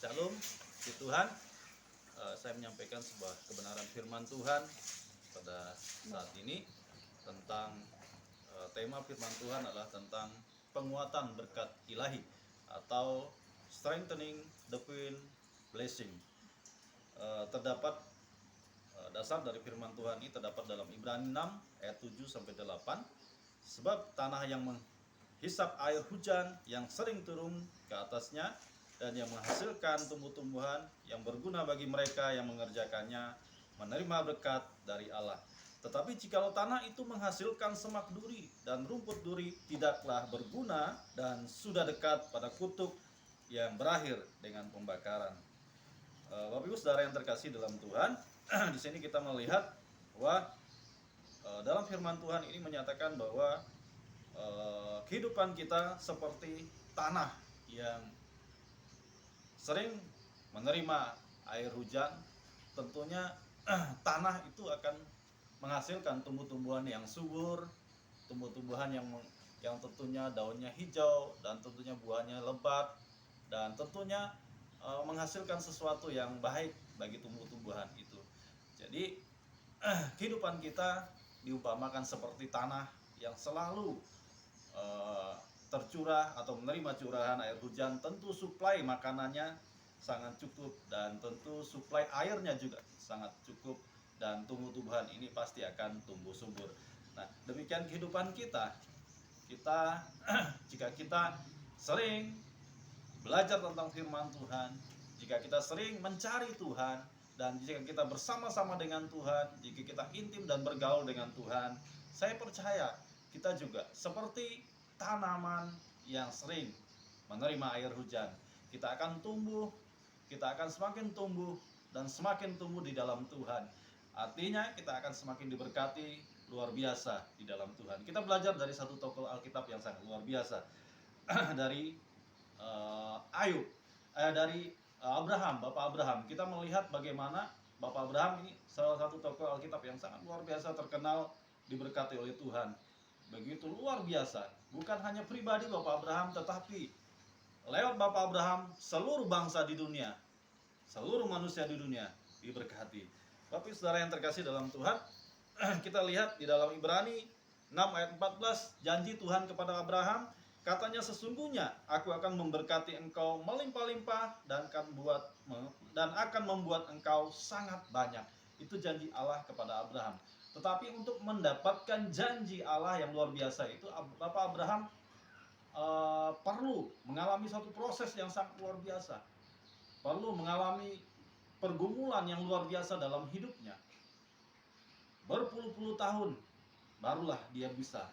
Shalom di Tuhan. Saya menyampaikan sebuah kebenaran firman Tuhan pada saat ini tentang tema firman Tuhan adalah tentang penguatan berkat ilahi atau strengthening divine blessing. Terdapat dasar dari firman Tuhan ini terdapat dalam Ibrani 6 ayat 7 sampai 8. Sebab tanah yang menghisap air hujan yang sering turun ke atasnya dan yang menghasilkan tumbuh-tumbuhan yang berguna bagi mereka yang mengerjakannya menerima berkat dari Allah. Tetapi jikalau tanah itu menghasilkan semak duri dan rumput duri, tidaklah berguna dan sudah dekat pada kutuk yang berakhir dengan pembakaran. Bapak Ibu Saudara yang terkasih dalam Tuhan, di sini kita melihat bahwa dalam firman Tuhan ini menyatakan bahwa kehidupan kita seperti tanah yang sering menerima air hujan. Tentunya tanah itu akan menghasilkan tumbuh-tumbuhan yang subur, tumbuh-tumbuhan yang tentunya daunnya hijau dan tentunya buahnya lebat dan tentunya menghasilkan sesuatu yang baik bagi tumbuh-tumbuhan itu. Jadi kehidupan kita diumpamakan seperti tanah yang selalu tercurah atau menerima curahan air hujan. Tentu suplai makanannya sangat cukup dan tentu suplai airnya juga sangat cukup dan tumbuh-tumbuhan ini pasti akan tumbuh subur. Nah, demikian kehidupan kita. Jika kita sering belajar tentang firman Tuhan, jika kita sering mencari Tuhan, dan jika kita bersama-sama dengan Tuhan, jika kita intim dan bergaul dengan Tuhan, saya percaya kita juga seperti tanaman yang sering menerima air hujan. Kita akan tumbuh, kita akan semakin tumbuh dan semakin tumbuh di dalam Tuhan. Artinya kita akan semakin diberkati luar biasa di dalam Tuhan. Kita belajar dari satu tokoh Alkitab yang sangat luar biasa dari Abraham, Bapak Abraham. Kita melihat bagaimana Bapak Abraham ini salah satu tokoh Alkitab yang sangat luar biasa, terkenal, diberkati oleh Tuhan. Begitu luar biasa. Bukan hanya pribadi Bapak Abraham, tetapi lewat Bapak Abraham seluruh bangsa di dunia, seluruh manusia di dunia diberkati. Tapi saudara yang terkasih dalam Tuhan, kita lihat di dalam Ibrani 6 ayat 14, janji Tuhan kepada Abraham, katanya sesungguhnya aku akan memberkati engkau melimpah-limpah dan akan membuat engkau sangat banyak. Itu janji Allah kepada Abraham. Tetapi untuk mendapatkan janji Allah yang luar biasa itu, Bapak Abraham perlu mengalami satu proses yang sangat luar biasa. Perlu mengalami pergumulan yang luar biasa dalam hidupnya. Berpuluh-puluh tahun barulah dia bisa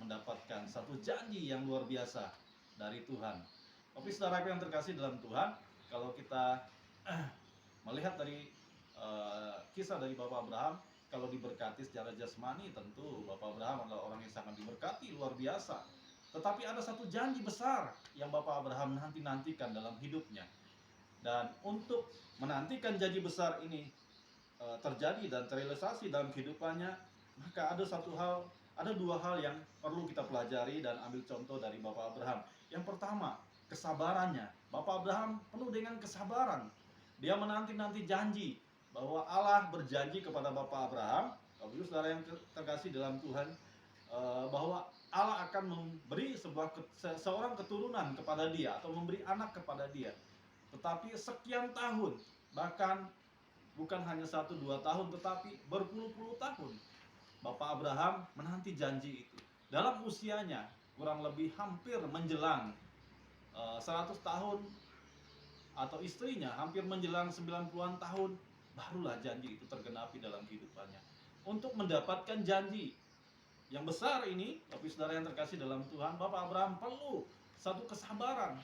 mendapatkan satu janji yang luar biasa dari Tuhan. Tapi saudaraku yang terkasih dalam Tuhan, kalau kita melihat dari kisah dari Bapak Abraham, kalau diberkati secara jasmani, tentu Bapak Abraham adalah orang yang sangat diberkati luar biasa. Tetapi ada satu janji besar yang Bapak Abraham nantikan dalam hidupnya. Dan untuk menantikan janji besar ini terjadi dan terrealisasi dalam kehidupannya, maka ada dua hal yang perlu kita pelajari dan ambil contoh dari Bapak Abraham. Yang pertama, kesabarannya. Bapak Abraham penuh dengan kesabaran. Dia menanti-nanti janji bahwa Allah berjanji kepada Bapak Abraham, Bapak saudara yang terkasih dalam Tuhan, bahwa Allah akan memberi seorang keturunan kepada dia atau memberi anak kepada dia. Tetapi sekian tahun, bahkan bukan hanya 1-2 tahun, tetapi berpuluh-puluh tahun Bapak Abraham menanti janji itu. Dalam usianya kurang lebih hampir menjelang 100 tahun, atau istrinya hampir menjelang 90-an tahun, barulah janji itu tergenapi dalam kehidupannya. Untuk mendapatkan janji yang besar ini, tapi saudara yang terkasih dalam Tuhan, Bapak Abraham perlu satu kesabaran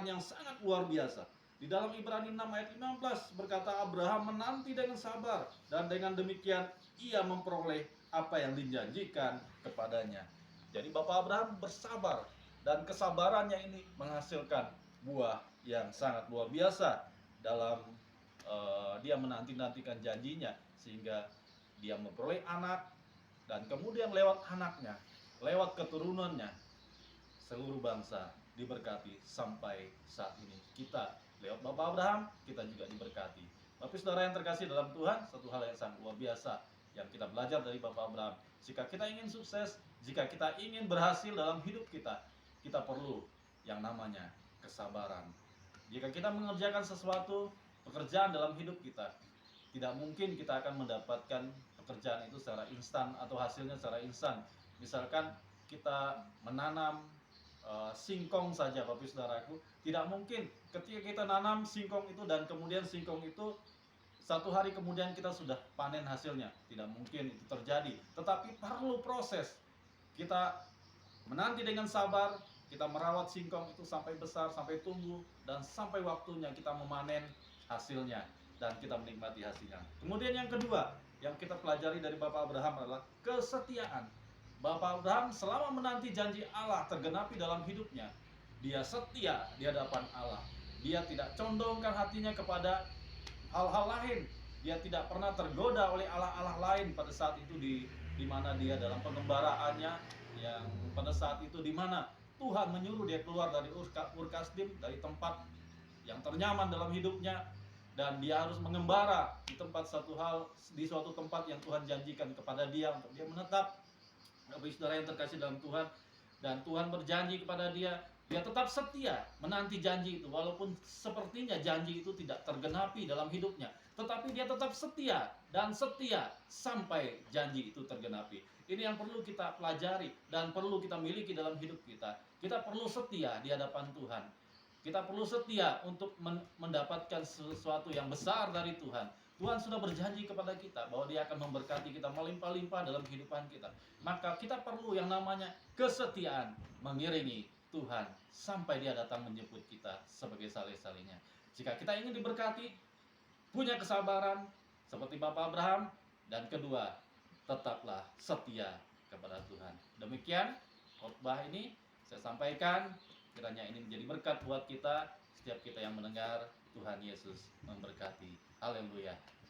yang sangat luar biasa. Di dalam Ibrani 6 ayat 15 berkata, Abraham menanti dengan sabar, dan dengan demikian ia memperoleh apa yang dijanjikan kepadanya. Jadi Bapak Abraham bersabar, dan kesabarannya ini menghasilkan buah yang sangat luar biasa dalam dia menantikan janjinya, sehingga dia memperoleh anak, dan kemudian lewat anaknya, lewat keturunannya, seluruh bangsa diberkati sampai saat ini. Kita Lewat Bapak Abraham, kita juga diberkati. Tapi saudara yang terkasih dalam Tuhan, satu hal yang sangat luar biasa yang kita belajar dari Bapak Abraham. Jika kita ingin sukses, jika kita ingin berhasil dalam hidup kita perlu yang namanya kesabaran. Jika kita mengerjakan sesuatu pekerjaan dalam hidup kita, tidak mungkin kita akan mendapatkan pekerjaan itu secara instan atau hasilnya secara instan. Misalkan kita menanam singkong saja, Bapak Saudaraku, tidak mungkin ketika kita nanam singkong itu dan kemudian singkong itu satu hari kemudian kita sudah panen hasilnya. Tidak mungkin itu terjadi. Tetapi perlu proses. Kita menanti dengan sabar, kita merawat singkong itu sampai besar, sampai tumbuh, dan sampai waktunya kita memanen hasilnya dan kita menikmati hasilnya. Kemudian yang kedua yang kita pelajari dari Bapak Abraham adalah kesetiaan. Bapak Abraham selama menanti janji Allah tergenapi dalam hidupnya, dia setia di hadapan Allah. Dia tidak condongkan hatinya kepada hal-hal lain. Dia tidak pernah tergoda oleh Allah-Allah lain pada saat itu di mana dia dalam pengembaraannya, yang pada saat itu di mana Tuhan menyuruh dia keluar dari Ur Kasdim, dari tempat yang ternyaman dalam hidupnya, dan dia harus mengembara di suatu tempat yang Tuhan janjikan kepada dia untuk dia menetap. Bapak saudara yang terkasih dalam Tuhan, dan Tuhan berjanji kepada dia, dia tetap setia menanti janji itu, walaupun sepertinya janji itu tidak tergenapi dalam hidupnya, tetapi dia tetap setia dan setia sampai janji itu tergenapi. Ini yang perlu kita pelajari dan perlu kita miliki dalam hidup kita. Kita perlu setia di hadapan Tuhan. Kita perlu setia untuk mendapatkan sesuatu yang besar dari Tuhan. Tuhan sudah berjanji kepada kita bahwa Dia akan memberkati kita melimpah-limpah dalam kehidupan kita. Maka kita perlu yang namanya kesetiaan mengiringi Tuhan sampai Dia datang menjemput kita sebagai saleh-salehnya. Jika kita ingin diberkati, punya kesabaran seperti Bapak Abraham, dan kedua, tetaplah setia kepada Tuhan. Demikian khotbah ini saya sampaikan, kiranya ini menjadi berkat buat kita, setiap kita yang mendengar. Tuhan Yesus memberkati. Haleluya.